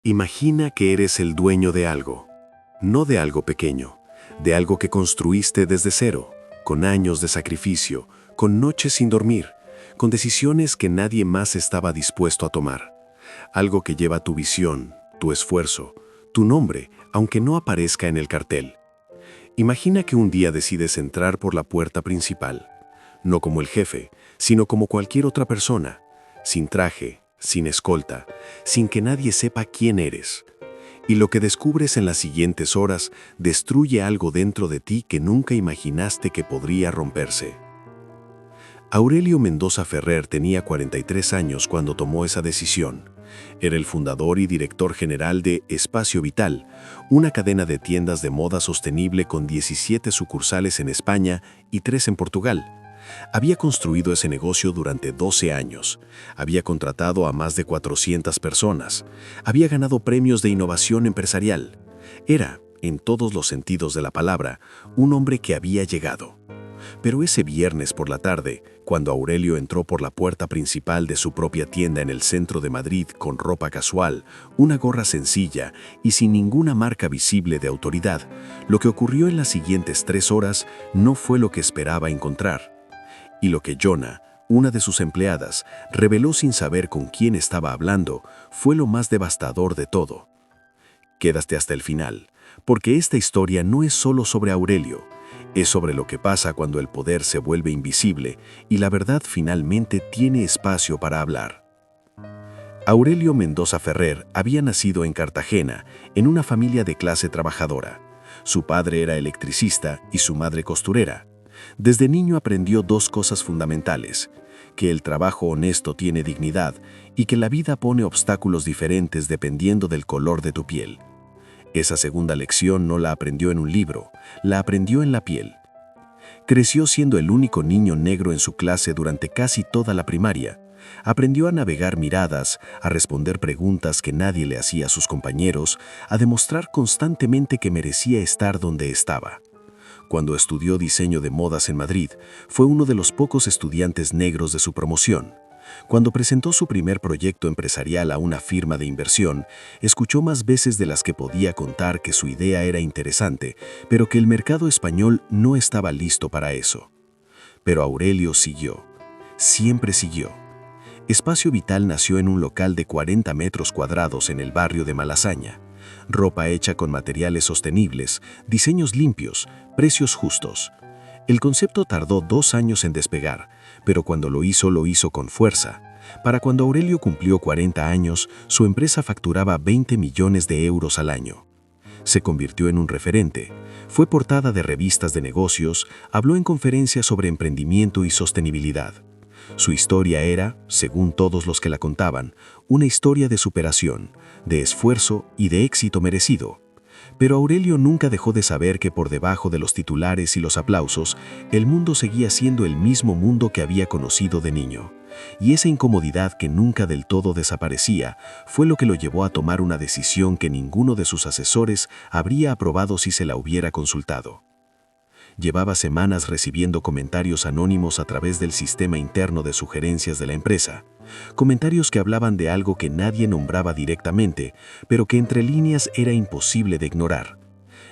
Imagina que eres el dueño de algo, no de algo pequeño, de algo que construiste desde cero, con años de sacrificio, con noches sin dormir, con decisiones que nadie más estaba dispuesto a tomar. Algo que lleva tu visión, tu esfuerzo, tu nombre, aunque no aparezca en el cartel. Imagina que un día decides entrar por la puerta principal, no como el jefe, sino como cualquier otra persona, sin traje, sin escolta, sin que nadie sepa quién eres. Y lo que descubres en las siguientes horas destruye algo dentro de ti que nunca imaginaste que podría romperse. Aurelio Mendoza Ferrer tenía 43 años cuando tomó esa decisión. Era el fundador y director general de Espacio Vital, una cadena de tiendas de moda sostenible con 17 sucursales en España y 3 en Portugal. Había construido ese negocio durante 12 años, había contratado a más de 400 personas, había ganado premios de innovación empresarial. Era, en todos los sentidos de la palabra, un hombre que había llegado. Pero ese viernes por la tarde, cuando Aurelio entró por la puerta principal de su propia tienda en el centro de Madrid con ropa casual, una gorra sencilla y sin ninguna marca visible de autoridad, lo que ocurrió en las siguientes 3 horas no fue lo que esperaba encontrar. Y lo que Jonah, una de sus empleadas, reveló sin saber con quién estaba hablando, fue lo más devastador de todo. Quédate hasta el final, porque esta historia no es solo sobre Aurelio, es sobre lo que pasa cuando el poder se vuelve invisible y la verdad finalmente tiene espacio para hablar. Aurelio Mendoza Ferrer había nacido en Cartagena, en una familia de clase trabajadora. Su padre era electricista y su madre costurera. Desde niño aprendió 2 cosas fundamentales: que el trabajo honesto tiene dignidad y que la vida pone obstáculos diferentes dependiendo del color de tu piel. Esa segunda lección no la aprendió en un libro, la aprendió en la piel. Creció siendo el único niño negro en su clase durante casi toda la primaria. Aprendió a navegar miradas, a responder preguntas que nadie le hacía a sus compañeros, a demostrar constantemente que merecía estar donde estaba. Cuando estudió diseño de modas en Madrid, fue uno de los pocos estudiantes negros de su promoción. Cuando presentó su primer proyecto empresarial a una firma de inversión, escuchó más veces de las que podía contar que su idea era interesante, pero que el mercado español no estaba listo para eso. Pero Aurelio siguió. Siempre siguió. Espacio Vital nació en un local de 40 metros cuadrados en el barrio de Malasaña. Ropa hecha con materiales sostenibles, diseños limpios, precios justos. El concepto tardó 2 años en despegar, pero cuando lo hizo con fuerza. Para cuando Aurelio cumplió 40 años, su empresa facturaba 20 millones de euros al año. Se convirtió en un referente, fue portada de revistas de negocios, habló en conferencias sobre emprendimiento y sostenibilidad. Su historia era, según todos los que la contaban, una historia de superación, de esfuerzo y de éxito merecido. Pero Aurelio nunca dejó de saber que por debajo de los titulares y los aplausos, el mundo seguía siendo el mismo mundo que había conocido de niño. Y esa incomodidad que nunca del todo desaparecía fue lo que lo llevó a tomar una decisión que ninguno de sus asesores habría aprobado si se la hubiera consultado. Llevaba semanas recibiendo comentarios anónimos a través del sistema interno de sugerencias de la empresa. Comentarios que hablaban de algo que nadie nombraba directamente, pero que entre líneas era imposible de ignorar.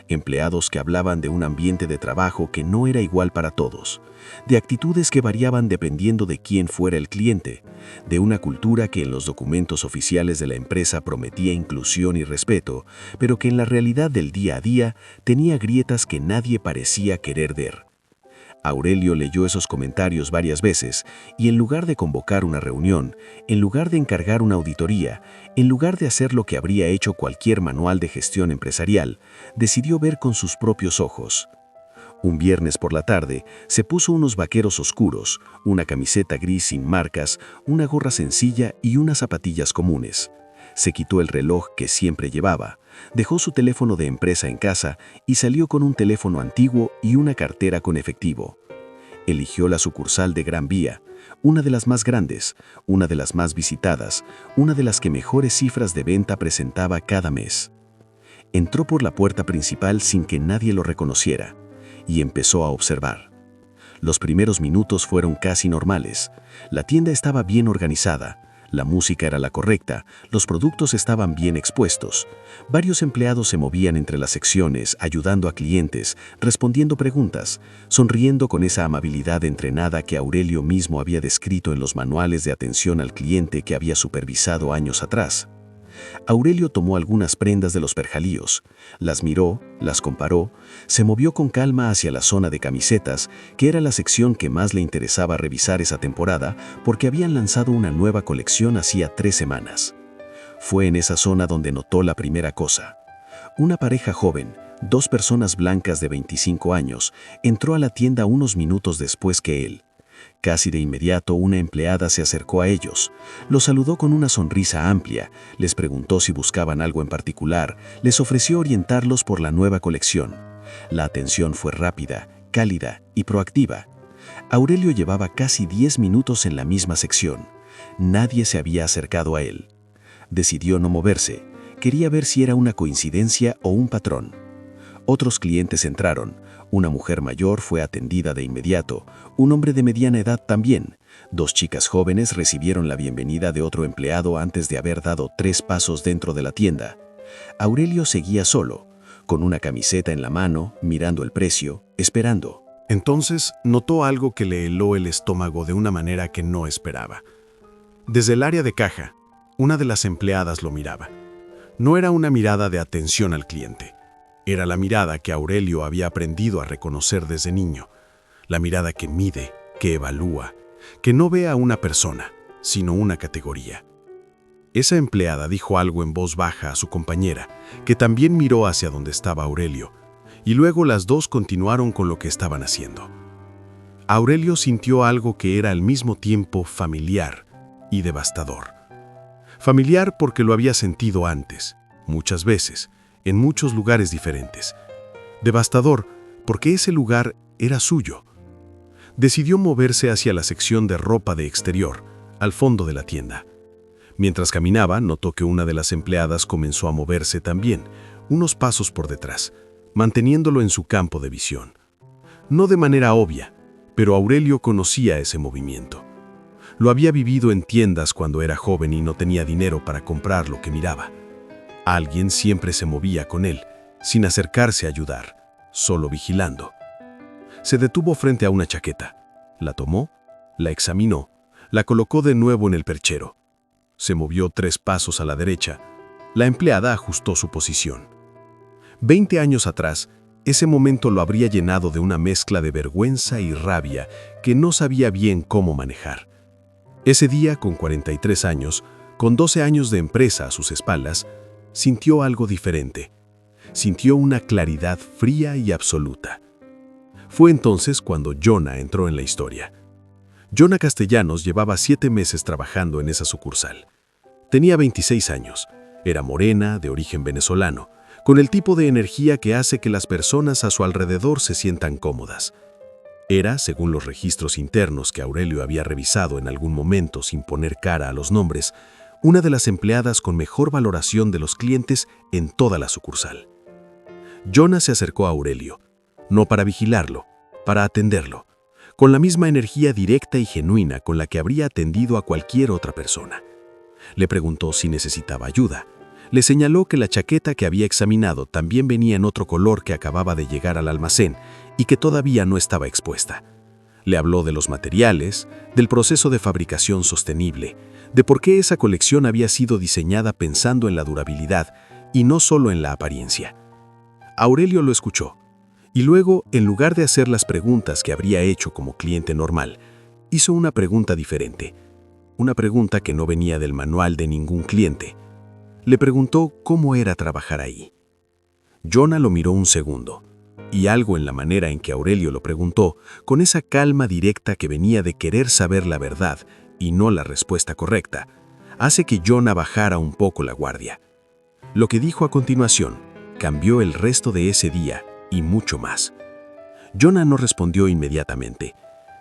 Empleados que hablaban de un ambiente de trabajo que no era igual para todos, de actitudes que variaban dependiendo de quién fuera el cliente, de una cultura que en los documentos oficiales de la empresa prometía inclusión y respeto, pero que en la realidad del día a día tenía grietas que nadie parecía querer ver. Aurelio leyó esos comentarios varias veces y en lugar de convocar una reunión, en lugar de encargar una auditoría, en lugar de hacer lo que habría hecho cualquier manual de gestión empresarial, decidió ver con sus propios ojos. Un viernes por la tarde, se puso unos vaqueros oscuros, una camiseta gris sin marcas, una gorra sencilla y unas zapatillas comunes. Se quitó el reloj que siempre llevaba, dejó su teléfono de empresa en casa y salió con un teléfono antiguo y una cartera con efectivo. Eligió la sucursal de Gran Vía, una de las más grandes, una de las más visitadas, una de las que mejores cifras de venta presentaba cada mes. Entró por la puerta principal sin que nadie lo reconociera y empezó a observar. Los primeros minutos fueron casi normales. La tienda estaba bien organizada. La música era la correcta, los productos estaban bien expuestos. Varios empleados se movían entre las secciones, ayudando a clientes, respondiendo preguntas, sonriendo con esa amabilidad entrenada que Aurelio mismo había descrito en los manuales de atención al cliente que había supervisado años atrás. Aurelio tomó algunas prendas de los perjalíos, las miró, las comparó, se movió con calma hacia la zona de camisetas, que era la sección que más le interesaba revisar esa temporada porque habían lanzado una nueva colección hacía 3 semanas. Fue en esa zona donde notó la primera cosa. Una pareja joven, 2 personas blancas de 25 años, entró a la tienda unos minutos después que él. Casi de inmediato una empleada se acercó a ellos, los saludó con una sonrisa amplia, les preguntó si buscaban algo en particular, les ofreció orientarlos por la nueva colección. La atención fue rápida, cálida y proactiva. Aurelio llevaba casi 10 minutos en la misma sección. Nadie se había acercado a él. Decidió no moverse, quería ver si era una coincidencia o un patrón. Otros clientes entraron. Una mujer mayor fue atendida de inmediato, un hombre de mediana edad también. 2 chicas jóvenes recibieron la bienvenida de otro empleado antes de haber dado 3 pasos dentro de la tienda. Aurelio seguía solo, con una camiseta en la mano, mirando el precio, esperando. Entonces notó algo que le heló el estómago de una manera que no esperaba. Desde el área de caja, una de las empleadas lo miraba. No era una mirada de atención al cliente. Era la mirada que Aurelio había aprendido a reconocer desde niño. La mirada que mide, que evalúa, que no ve a una persona, sino una categoría. Esa empleada dijo algo en voz baja a su compañera, que también miró hacia donde estaba Aurelio, y luego las dos continuaron con lo que estaban haciendo. Aurelio sintió algo que era al mismo tiempo familiar y devastador. Familiar porque lo había sentido antes, muchas veces, en muchos lugares diferentes. Devastador porque ese lugar era suyo. Decidió moverse hacia la sección de ropa de exterior, al fondo de la tienda. Mientras caminaba, notó que una de las empleadas comenzó a moverse también, unos pasos por detrás, manteniéndolo en su campo de visión. No de manera obvia, pero Aurelio conocía ese movimiento. Lo había vivido en tiendas cuando era joven y no tenía dinero para comprar lo que miraba. Alguien siempre se movía con él, sin acercarse a ayudar, solo vigilando. Se detuvo frente a una chaqueta, la tomó, la examinó, la colocó de nuevo en el perchero. Se movió 3 pasos a la derecha. La empleada ajustó su posición. 20 años atrás, ese momento lo habría llenado de una mezcla de vergüenza y rabia que no sabía bien cómo manejar. Ese día, con 43 años, con 12 años de empresa a sus espaldas, sintió algo diferente. Sintió una claridad fría y absoluta. Fue entonces cuando Jonah entró en la historia. Jonah Castellanos llevaba 7 meses trabajando en esa sucursal. Tenía 26 años, era morena, de origen venezolano, con el tipo de energía que hace que las personas a su alrededor se sientan cómodas. Era, según los registros internos que Aurelio había revisado en algún momento sin poner cara a los nombres, una de las empleadas con mejor valoración de los clientes en toda la sucursal. Jonah se acercó a Aurelio, no para vigilarlo, para atenderlo, con la misma energía directa y genuina con la que habría atendido a cualquier otra persona. Le preguntó si necesitaba ayuda. Le señaló que la chaqueta que había examinado también venía en otro color que acababa de llegar al almacén y que todavía no estaba expuesta. Le habló de los materiales, del proceso de fabricación sostenible, de por qué esa colección había sido diseñada pensando en la durabilidad y no solo en la apariencia. Aurelio lo escuchó, y luego, en lugar de hacer las preguntas que habría hecho como cliente normal, hizo una pregunta diferente, una pregunta que no venía del manual de ningún cliente. Le preguntó cómo era trabajar ahí. Jonah lo miró un segundo, y algo en la manera en que Aurelio lo preguntó, con esa calma directa que venía de querer saber la verdad y no la respuesta correcta, hace que Jonah bajara un poco la guardia. Lo que dijo a continuación cambió el resto de ese día y mucho más. Jonah no respondió inmediatamente.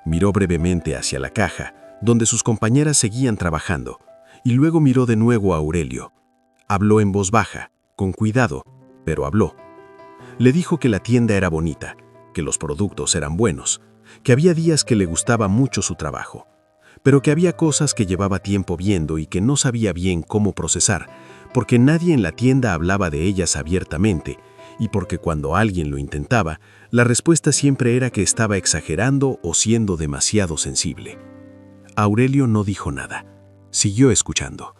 Miró brevemente hacia la caja, donde sus compañeras seguían trabajando, y luego miró de nuevo a Aurelio. Habló en voz baja, con cuidado, pero habló. Le dijo que la tienda era bonita, que los productos eran buenos, que había días que le gustaba mucho su trabajo, pero que había cosas que llevaba tiempo viendo y que no sabía bien cómo procesar, porque nadie en la tienda hablaba de ellas abiertamente, y porque cuando alguien lo intentaba, la respuesta siempre era que estaba exagerando o siendo demasiado sensible. Aurelio no dijo nada. Siguió escuchando.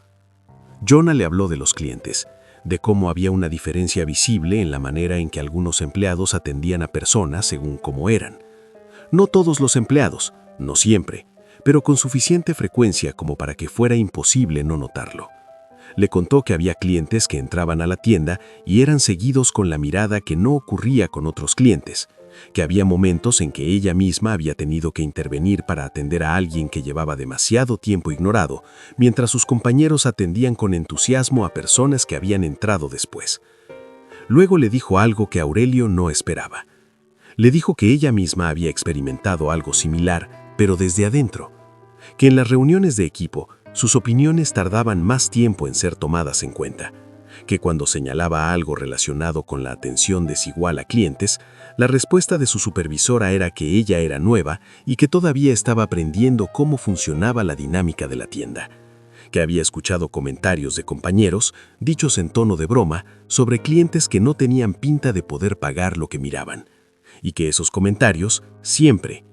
Jonah le habló de los clientes, de cómo había una diferencia visible en la manera en que algunos empleados atendían a personas según cómo eran. No todos los empleados, no siempre, pero con suficiente frecuencia como para que fuera imposible no notarlo. Le contó que había clientes que entraban a la tienda y eran seguidos con la mirada que no ocurría con otros clientes, que había momentos en que ella misma había tenido que intervenir para atender a alguien que llevaba demasiado tiempo ignorado, mientras sus compañeros atendían con entusiasmo a personas que habían entrado después. Luego le dijo algo que Aurelio no esperaba. Le dijo que ella misma había experimentado algo similar, pero desde adentro, que en las reuniones de equipo, sus opiniones tardaban más tiempo en ser tomadas en cuenta, que cuando señalaba algo relacionado con la atención desigual a clientes, la respuesta de su supervisora era que ella era nueva y que todavía estaba aprendiendo cómo funcionaba la dinámica de la tienda, que había escuchado comentarios de compañeros, dichos en tono de broma, sobre clientes que no tenían pinta de poder pagar lo que miraban, y que esos comentarios siempre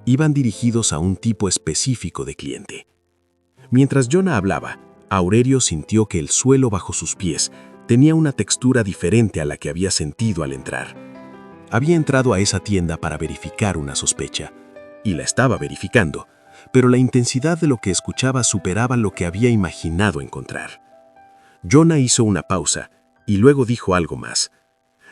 iban dirigidos a un tipo específico de cliente. Mientras Jonah hablaba, Aurelio sintió que el suelo bajo sus pies tenía una textura diferente a la que había sentido al entrar. Había entrado a esa tienda para verificar una sospecha, y la estaba verificando, pero la intensidad de lo que escuchaba superaba lo que había imaginado encontrar. Jonah hizo una pausa y luego dijo algo más.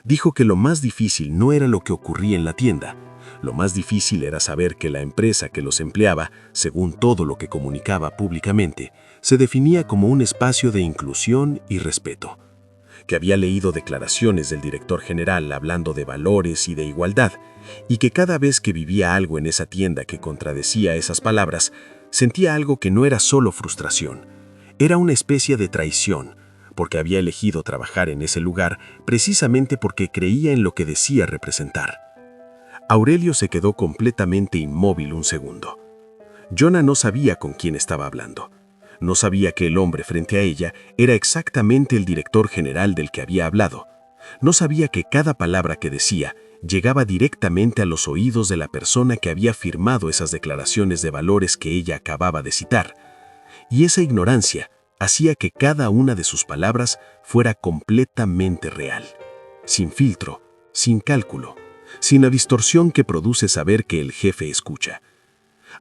Dijo que lo más difícil no era lo que ocurría en la tienda. Lo más difícil era saber que la empresa que los empleaba, según todo lo que comunicaba públicamente, se definía como un espacio de inclusión y respeto. Que había leído declaraciones del director general hablando de valores y de igualdad, y que cada vez que vivía algo en esa tienda que contradecía esas palabras, sentía algo que no era solo frustración. Era una especie de traición, porque había elegido trabajar en ese lugar precisamente porque creía en lo que decía representar. Aurelio se quedó completamente inmóvil un segundo. Jonah no sabía con quién estaba hablando. No sabía que el hombre frente a ella era exactamente el director general del que había hablado. No sabía que cada palabra que decía llegaba directamente a los oídos de la persona que había firmado esas declaraciones de valores que ella acababa de citar. Y esa ignorancia hacía que cada una de sus palabras fuera completamente real, sin filtro, sin cálculo, sin la distorsión que produce saber que el jefe escucha.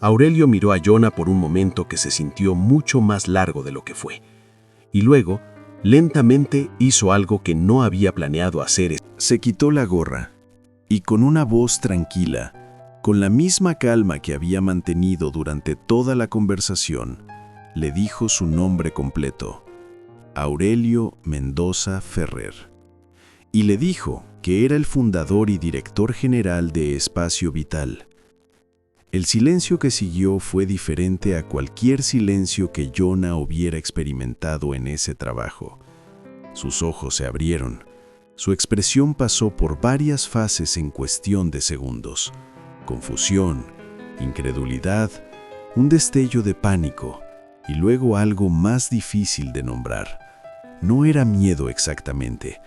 Aurelio miró a Jonah por un momento que se sintió mucho más largo de lo que fue, y luego, lentamente hizo algo que no había planeado hacer. Se quitó la gorra, y con una voz tranquila, con la misma calma que había mantenido durante toda la conversación, le dijo su nombre completo, Aurelio Mendoza Ferrer, y le dijo que era el fundador y director general de Espacio Vital. El silencio que siguió fue diferente a cualquier silencio que Jonah hubiera experimentado en ese trabajo. Sus ojos se abrieron. Su expresión pasó por varias fases en cuestión de segundos. Confusión, incredulidad, un destello de pánico y luego algo más difícil de nombrar. No era miedo exactamente,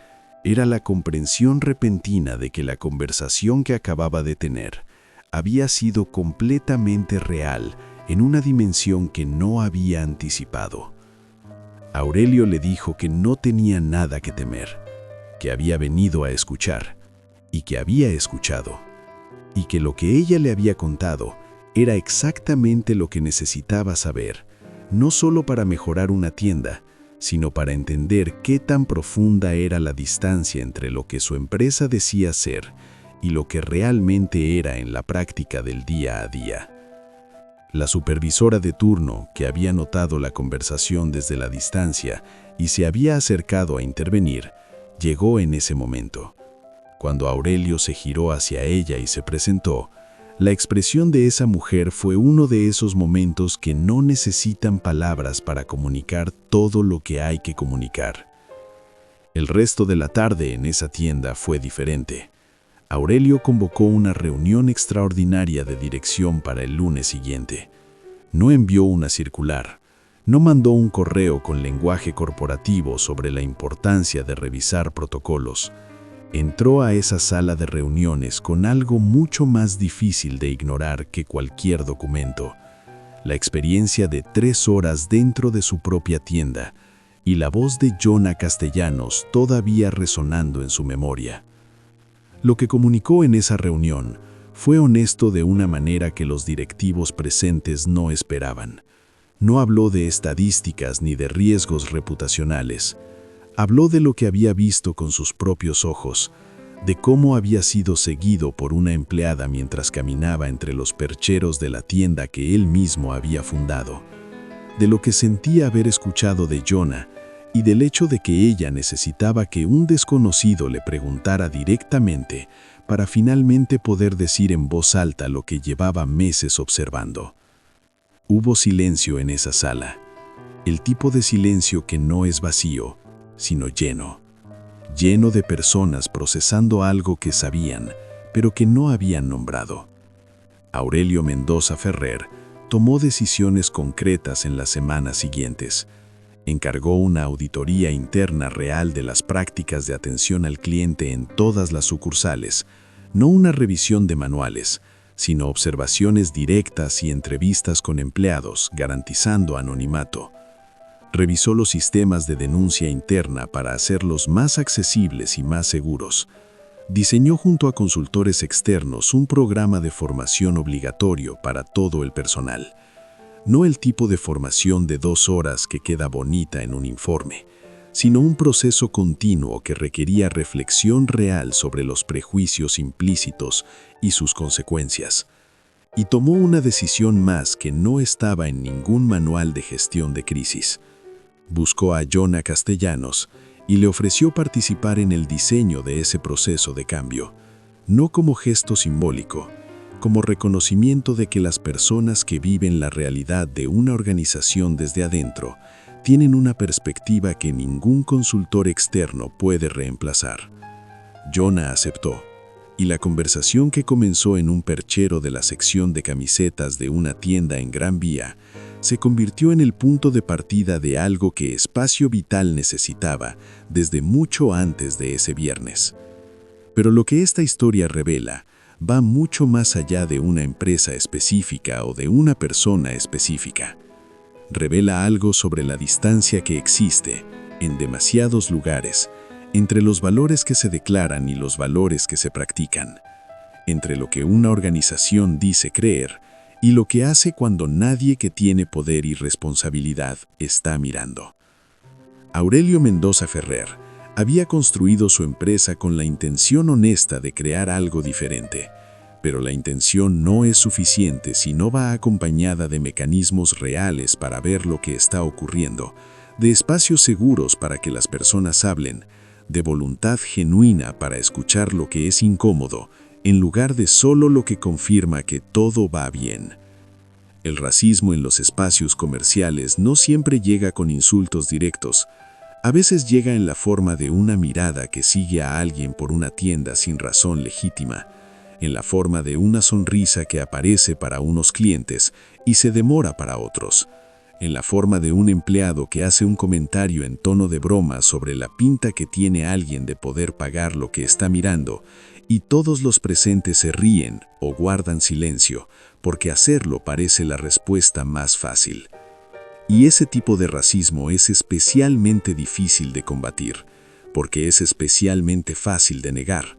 era la comprensión repentina de que la conversación que acababa de tener había sido completamente real en una dimensión que no había anticipado. Aurelio le dijo que no tenía nada que temer, que había venido a escuchar y que había escuchado, y que lo que ella le había contado era exactamente lo que necesitaba saber, no solo para mejorar una tienda, sino para entender qué tan profunda era la distancia entre lo que su empresa decía ser y lo que realmente era en la práctica del día a día. La supervisora de turno, que había notado la conversación desde la distancia y se había acercado a intervenir, llegó en ese momento. Cuando Aurelio se giró hacia ella y se presentó, la expresión de esa mujer fue uno de esos momentos que no necesitan palabras para comunicar todo lo que hay que comunicar. El resto de la tarde en esa tienda fue diferente. Aurelio convocó una reunión extraordinaria de dirección para el lunes siguiente. No envió una circular, no mandó un correo con lenguaje corporativo sobre la importancia de revisar protocolos. Entró a esa sala de reuniones con algo mucho más difícil de ignorar que cualquier documento: la experiencia de 3 horas dentro de su propia tienda y la voz de Jonah Castellanos todavía resonando en su memoria. Lo que comunicó en esa reunión fue honesto de una manera que los directivos presentes no esperaban. No habló de estadísticas ni de riesgos reputacionales. Habló de lo que había visto con sus propios ojos, de cómo había sido seguido por una empleada mientras caminaba entre los percheros de la tienda que él mismo había fundado, de lo que sentía haber escuchado de Jonah y del hecho de que ella necesitaba que un desconocido le preguntara directamente para finalmente poder decir en voz alta lo que llevaba meses observando. Hubo silencio en esa sala, el tipo de silencio que no es vacío, sino lleno de personas procesando algo que sabían, pero que no habían nombrado. Aurelio Mendoza Ferrer tomó decisiones concretas en las semanas siguientes. Encargó una auditoría interna real de las prácticas de atención al cliente en todas las sucursales, no una revisión de manuales, sino observaciones directas y entrevistas con empleados, garantizando anonimato. Revisó los sistemas de denuncia interna para hacerlos más accesibles y más seguros. Diseñó junto a consultores externos un programa de formación obligatorio para todo el personal. No el tipo de formación de 2 horas que queda bonita en un informe, sino un proceso continuo que requería reflexión real sobre los prejuicios implícitos y sus consecuencias. Y tomó una decisión más que no estaba en ningún manual de gestión de crisis. Buscó a Jonah Castellanos y le ofreció participar en el diseño de ese proceso de cambio, no como gesto simbólico, como reconocimiento de que las personas que viven la realidad de una organización desde adentro tienen una perspectiva que ningún consultor externo puede reemplazar. Jonah aceptó, y la conversación que comenzó en un perchero de la sección de camisetas de una tienda en Gran Vía se convirtió en el punto de partida de algo que Espacio Vital necesitaba desde mucho antes de ese viernes. Pero lo que esta historia revela va mucho más allá de una empresa específica o de una persona específica. Revela algo sobre la distancia que existe, en demasiados lugares, entre los valores que se declaran y los valores que se practican, entre lo que una organización dice creer y lo que hace cuando nadie que tiene poder y responsabilidad está mirando. Aurelio Mendoza Ferrer había construido su empresa con la intención honesta de crear algo diferente, pero la intención no es suficiente si no va acompañada de mecanismos reales para ver lo que está ocurriendo, de espacios seguros para que las personas hablen, de voluntad genuina para escuchar lo que es incómodo, en lugar de solo lo que confirma que todo va bien. El racismo en los espacios comerciales no siempre llega con insultos directos. A veces llega en la forma de una mirada que sigue a alguien por una tienda sin razón legítima, en la forma de una sonrisa que aparece para unos clientes y se demora para otros, en la forma de un empleado que hace un comentario en tono de broma sobre la pinta que tiene alguien de poder pagar lo que está mirando, y todos los presentes se ríen o guardan silencio, porque hacerlo parece la respuesta más fácil. Y ese tipo de racismo es especialmente difícil de combatir, porque es especialmente fácil de negar.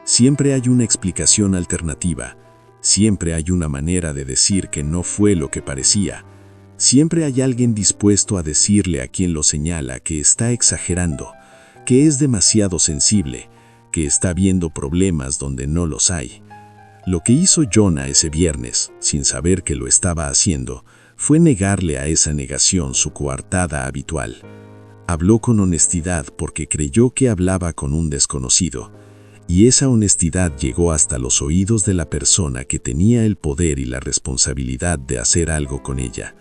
Siempre hay una explicación alternativa, siempre hay una manera de decir que no fue lo que parecía, siempre hay alguien dispuesto a decirle a quien lo señala que está exagerando, que es demasiado sensible, que está viendo problemas donde no los hay. Lo que hizo Jonah ese viernes, sin saber que lo estaba haciendo, fue negarle a esa negación su coartada habitual. Habló con honestidad porque creyó que hablaba con un desconocido, y esa honestidad llegó hasta los oídos de la persona que tenía el poder y la responsabilidad de hacer algo con ella.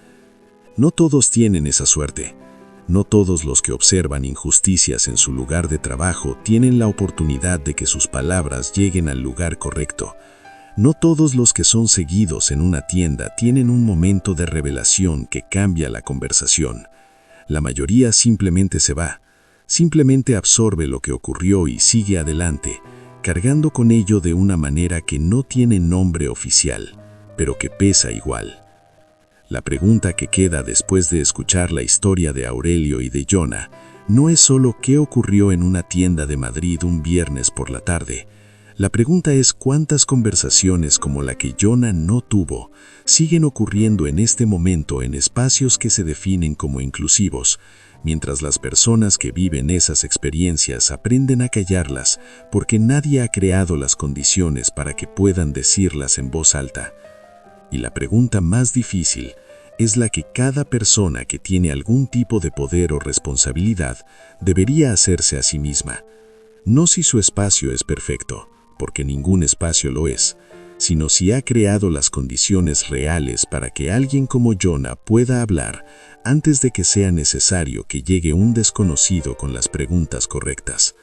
No todos tienen esa suerte. No todos los que observan injusticias en su lugar de trabajo tienen la oportunidad de que sus palabras lleguen al lugar correcto. No todos los que son seguidos en una tienda tienen un momento de revelación que cambia la conversación. La mayoría simplemente se va, simplemente absorbe lo que ocurrió y sigue adelante, cargando con ello de una manera que no tiene nombre oficial, pero que pesa igual. La pregunta que queda después de escuchar la historia de Aurelio y de Jonah no es solo qué ocurrió en una tienda de Madrid un viernes por la tarde. La pregunta es cuántas conversaciones como la que Jonah no tuvo siguen ocurriendo en este momento en espacios que se definen como inclusivos, mientras las personas que viven esas experiencias aprenden a callarlas porque nadie ha creado las condiciones para que puedan decirlas en voz alta. Y la pregunta más difícil es la que cada persona que tiene algún tipo de poder o responsabilidad debería hacerse a sí misma. No si su espacio es perfecto, porque ningún espacio lo es, sino si ha creado las condiciones reales para que alguien como Jonah pueda hablar antes de que sea necesario que llegue un desconocido con las preguntas correctas.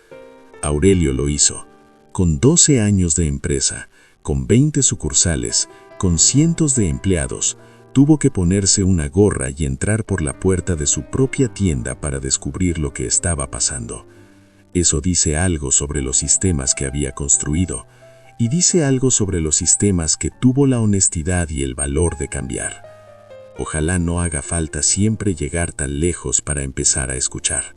Aurelio lo hizo, con 12 años de empresa, con 20 sucursales, con cientos de empleados. Tuvo que ponerse una gorra y entrar por la puerta de su propia tienda para descubrir lo que estaba pasando. Eso dice algo sobre los sistemas que había construido, y dice algo sobre los sistemas que tuvo la honestidad y el valor de cambiar. Ojalá no haga falta siempre llegar tan lejos para empezar a escuchar.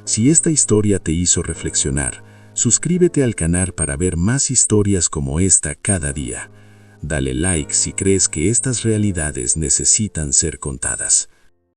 Si esta historia te hizo reflexionar, suscríbete al canal para ver más historias como esta cada día. Dale like si crees que estas realidades necesitan ser contadas.